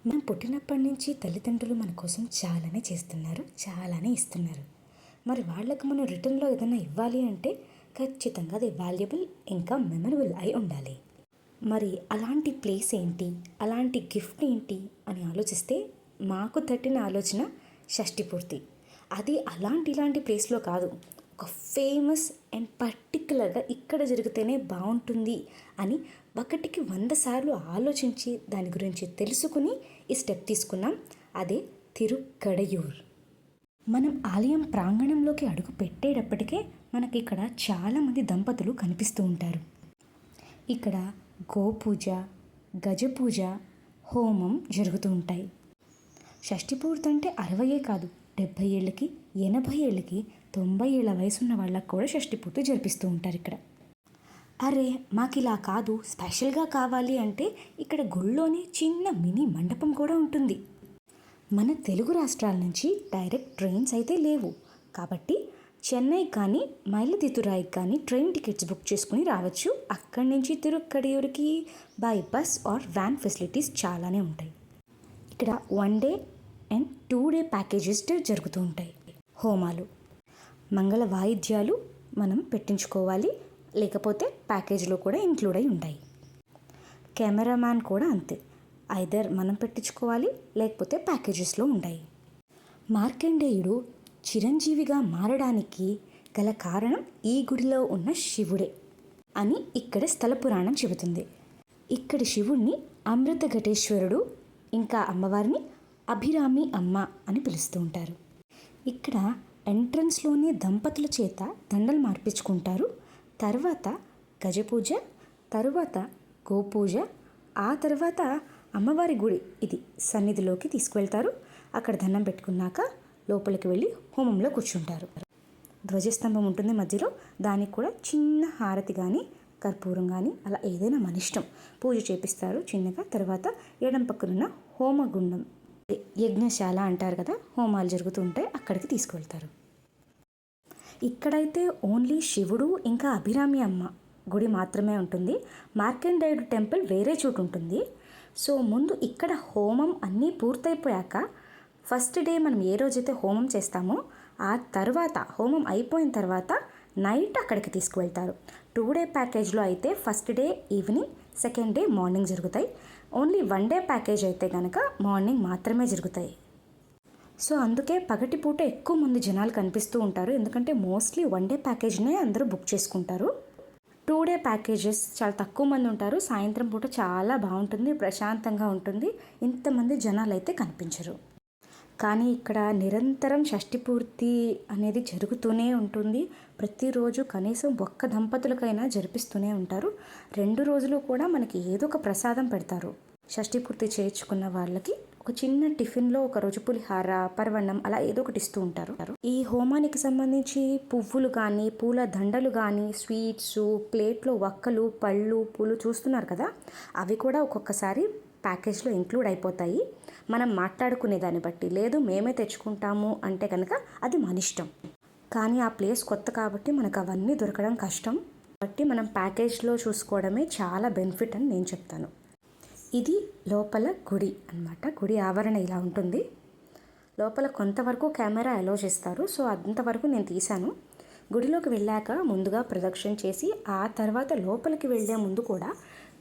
మనం పుట్టినప్పటి నుంచి తల్లిదండ్రులు మన కోసం చాలానే చేస్తున్నారు, చాలానే ఇస్తున్నారు. మరి వాళ్ళకు మనం రిటర్న్లో ఏదైనా ఇవ్వాలి అంటే ఖచ్చితంగా అది వాల్యుబుల్ ఇంకా మెమరబుల్ అయి ఉండాలి. మరి అలాంటి ప్లేస్ ఏంటి, అలాంటి గిఫ్ట్ ఏంటి అని ఆలోచిస్తే మాకు తట్టిన ఆలోచన షష్టిపూర్తి. అది ఇలాంటి ప్లేస్లో కాదు, ఒక ఫేమస్ అండ్ పర్టికులర్గా ఇక్కడ జరిగితేనే బాగుంటుంది అని ఒకటికి 100 సార్లు ఆలోచించి దాని గురించి తెలుసుకుని ఈ స్టెప్ తీసుకున్నాం. అదే తిరుక్కడయూర్. మనం ఆలయం ప్రాంగణంలోకి అడుగు పెట్టేటప్పటికే మనకి ఇక్కడ చాలామంది దంపతులు కనిపిస్తూ ఉంటారు. ఇక్కడ గోపూజ, గజపూజ, హోమం జరుగుతూ ఉంటాయి. షష్టిపూర్తి అంటే 60 కాదు, 70 ఏళ్ళకి, 80 ఏళ్ళకి, 90 ఏళ్ళ వయసున్న వాళ్ళకు కూడా షష్టిపూర్తి జరిపిస్తూ ఉంటారు ఇక్కడ. అరే మాకు ఇలా కాదు, స్పెషల్గా కావాలి అంటే ఇక్కడ గుళ్ళోనే చిన్న మినీ మండపం కూడా ఉంటుంది. మన తెలుగు రాష్ట్రాల నుంచి డైరెక్ట్ ట్రైన్స్ అయితే లేవు కాబట్టి చెన్నై కానీ మైలతితురాయికి కానీ ట్రైన్ టికెట్స్ బుక్ చేసుకుని రావచ్చు. అక్కడి నుంచి తిరుక్కడియూరుకి by bus or van facilities చాలానే ఉంటాయి. ఇక్కడ 1 డే అండ్ 2 డే ప్యాకేజెస్ జరుగుతూ ఉంటాయి. హోమాలు, మంగళ వాయిద్యాలు మనం పెట్టించుకోవాలి, లేకపోతే ప్యాకేజ్లో కూడా ఇంక్లూడ్ అయి ఉంటాయి. కెమెరామ్యాన్ కూడా అంతే, ఐదర్ మనం పెట్టించుకోవాలి లేకపోతే ప్యాకేజెస్లో ఉంటాయి. మార్కండేయుడు చిరంజీవిగా మారడానికి గల కారణం ఈ గుడిలో ఉన్న శివుడే అని ఇక్కడ స్థల పురాణం చెబుతుంది. ఇక్కడి శివుణ్ణి అమృత ఘటేశ్వరుడు ఇంకా అమ్మవారిని అభిరామి అమ్మ అని పిలుస్తూ ఉంటారు. ఇక్కడ ఎంట్రన్స్లోనే దంపతుల చేత దండలు మార్పించుకుంటారు. తర్వాత గజపూజ, తరువాత గోపూజ, ఆ తర్వాత అమ్మవారి గుడి ఇది సన్నిధిలోకి తీసుకువెళ్తారు. అక్కడ దండం పెట్టుకున్నాక లోపలికి వెళ్ళి హోమంలో కూర్చుంటారు. ధ్వజస్తంభం ఉంటుంది మధ్యలో, దానికి కూడా చిన్న హారతి కానీ కర్పూరం కానీ అలా ఏదైనా మన ఇష్టం పూజ చేపిస్తారు చిన్నగా. తర్వాత ఎడం పక్కనున్న హోమగుండం, యజ్ఞశాల అంటారు కదా, హోమాలు జరుగుతూ ఉంటాయి, అక్కడికి తీసుకువెళ్తారు. ఇక్కడైతే ఓన్లీ శివుడు ఇంకా అభిరామి అమ్మ గుడి మాత్రమే ఉంటుంది. మార్కండేయుడు టెంపుల్ వేరే చోటు ఉంటుంది. సో ముందు ఇక్కడ హోమం అన్నీ పూర్తయిపోయాక ఫస్ట్ డే మనం ఏ రోజైతే హోమం చేస్తామో ఆ తర్వాత హోమం అయిపోయిన తర్వాత నైట్ అక్కడికి తీసుకువెళ్తారు. 2 డే ప్యాకేజ్లో అయితే first day evening, second day morning జరుగుతాయి. ఓన్లీ 1 డే ప్యాకేజ్ అయితే కనుక మార్నింగ్ మాత్రమే జరుగుతాయి. సో అందుకే పగటిపూట ఎక్కువ మంది జనాలు కనిపిస్తూ ఉంటారు, ఎందుకంటే మోస్ట్లీ 1 డే ప్యాకేజ్నే అందరూ బుక్ చేసుకుంటారు. 2 డే ప్యాకేజెస్ చాలా తక్కువ మంది ఉంటారు. సాయంత్రం పూట చాలా బాగుంటుంది, ప్రశాంతంగా ఉంటుంది, ఇంతమంది జనాలు అయితే కనిపించరు. కానీ ఇక్కడ నిరంతరం షష్టిపూర్తి అనేది జరుగుతూనే ఉంటుంది. ప్రతిరోజు కనీసం ఒక్క దంపతులకైనా జరిపిస్తూనే ఉంటారు. 2 రోజులు కూడా మనకి ఏదో ఒక ప్రసాదం పెడతారు. షష్టిపూర్తి చేయించుకున్న వాళ్ళకి ఒక చిన్న టిఫిన్లో ఒక రోజు పులిహార, పరవన్నం అలా ఏదో ఒకటి ఇస్తూ ఉంటారు. ఈ హోమానికి సంబంధించి పువ్వులు కానీ, పూల దండలు కానీ, స్వీట్స్, ప్లేట్లో వక్కలు, పళ్ళు, పూలు చూస్తున్నారు కదా, అవి కూడా ఒక్కొక్కసారి ప్యాకేజ్లో ఇంక్లూడ్ అయిపోతాయి. మనం మాట్లాడుకునే దాన్ని బట్టి, లేదు మేమే తెచ్చుకుంటాము అంటే కనుక అది మన ఇష్టం. కానీ ఆ ప్లేస్ కొత్త కాబట్టి మనకు అవన్నీ దొరకడం కష్టం. కాబట్టి మనం ప్యాకేజ్లో చూసుకోవడమే చాలా బెనిఫిట్ అని నేను చెప్తాను. ఇది లోపల గుడి అన్నమాట. గుడి ఆవరణ ఇలా ఉంటుంది. లోపల కొంతవరకు కెమెరా అలో చేస్తారు, సో అంతవరకు నేను తీశాను. గుడిలోకి వెళ్ళాక ముందుగా ప్రదక్షిణ చేసి ఆ తర్వాత లోపలికి వెళ్ళే ముందు కూడా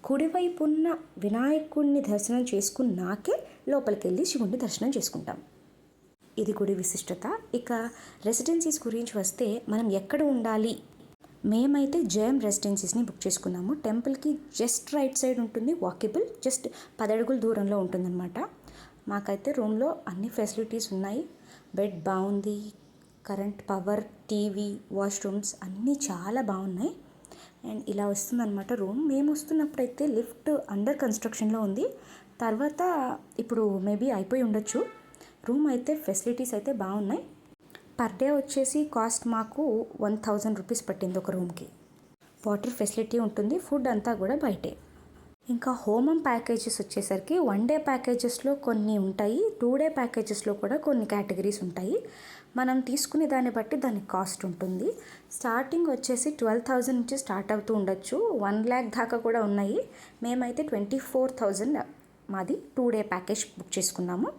కుడివైపు ఉన్న వినాయకుడిని దర్శనం చేసుకున్నాకే లోపలికి వెళ్ళి శివుడిని దర్శనం చేసుకుంటాం. ఇది గుడి విశిష్టత. ఇక రెసిడెన్సీస్ గురించి వస్తే మనం ఎక్కడ ఉండాలి, మేమైతే జేఎం రెసిడెన్సీస్ని బుక్ చేసుకున్నాము. టెంపుల్కి జస్ట్ రైట్ సైడ్ ఉంటుంది, వాకబుల్, జస్ట్ 10 అడుగుల దూరంలో ఉంటుందన్నమాట. మాకైతే రూమ్లో అన్ని ఫెసిలిటీస్ ఉన్నాయి. బెడ్ బాగుంది, కరెంట్, పవర్, టీవీ, వాష్రూమ్స్ అన్నీ చాలా బాగున్నాయి. అండ్ ఇలా వస్తుందన్నమాట రూమ్. మేము వస్తున్నప్పుడైతే లిఫ్ట్ అండర్ కన్స్ట్రక్షన్లో ఉంది, తర్వాత ఇప్పుడు మేబీ అయిపోయి ఉండొచ్చు. రూమ్ అయితే ఫెసిలిటీస్ అయితే బాగున్నాయి. పర్ డే వచ్చేసి కాస్ట్ మాకు 1000 రూపీస్ పట్టింది ఒక రూమ్కి. వాటర్ ఫెసిలిటీ ఉంటుంది, ఫుడ్ అంతా కూడా బయటే. ఇంకా హోమం ప్యాకేజెస్ వచ్చేసరికి 1 డే ప్యాకేజెస్లో కొన్ని ఉంటాయి, 2 డే ప్యాకేజెస్లో కూడా కొన్ని కేటగిరీస్ ఉంటాయి. మనం తీసుకునే దాన్ని బట్టి దానికి కాస్ట్ ఉంటుంది. స్టార్టింగ్ వచ్చేసి 12,000 నుంచి స్టార్ట్ అవుతూ ఉండొచ్చు, 1 lakh దాకా కూడా ఉన్నాయి. మేమైతే 24,000 మాది 2 డే ప్యాకేజ్ బుక్ చేసుకున్నాము.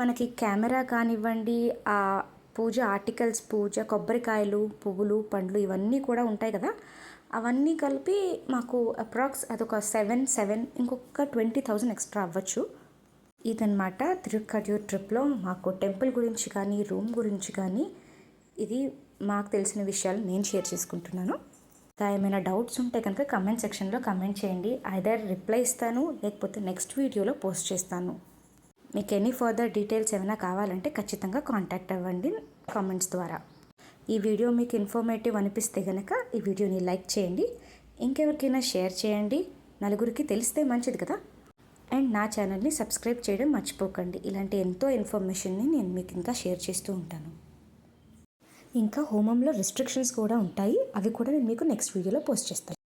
మనకి కెమెరా కానివ్వండి, ఆ పూజ ఆర్టికల్స్, పూజ కొబ్బరికాయలు, పువ్వులు, పండ్లు ఇవన్నీ కూడా ఉంటాయి కదా, అవన్నీ కలిపి మాకు అప్రాక్స్ అదొక 7 ఇంకొక 20,000 ఎక్స్ట్రా అవ్వచ్చు. ఇదన్నమాట తిరుక్కడియూర్ ట్రిప్లో మాకు టెంపుల్ గురించి కానీ, రూమ్ గురించి కానీ, ఇది మాకు తెలిసిన విషయాలు నేను షేర్ చేసుకుంటున్నాను. ఇంకా ఏమైనా డౌట్స్ ఉంటే కనుక కమెంట్ సెక్షన్లో కమెంట్ చేయండి. ఐదర్ రిప్లై ఇస్తాను, లేకపోతే నెక్స్ట్ వీడియోలో పోస్ట్ చేస్తాను. మీకు ఎనీ ఫర్దర్ డీటెయిల్స్ ఏమైనా కావాలంటే ఖచ్చితంగా కాంటాక్ట్ అవ్వండి కామెంట్స్ ద్వారా. ఈ వీడియో మీకు ఇన్ఫర్మేటివ్ అనిపిస్తే కనుక ఈ వీడియోని లైక్ చేయండి, ఇంకెవరికైనా షేర్ చేయండి, నలుగురికి తెలిస్తే మంచిది కదా. అండ్ నా ఛానల్ని సబ్స్క్రైబ్ చేయడం మర్చిపోకండి. ఇలాంటి ఎంతో ఇన్ఫర్మేషన్ని నేను మీకు ఇంకా షేర్ చేస్తూ ఉంటాను. ఇంకా హోమంలో రిస్ట్రిక్షన్స్ కూడా ఉంటాయి, అవి కూడా నేను మీకు నెక్స్ట్ వీడియోలో పోస్ట్ చేస్తాను.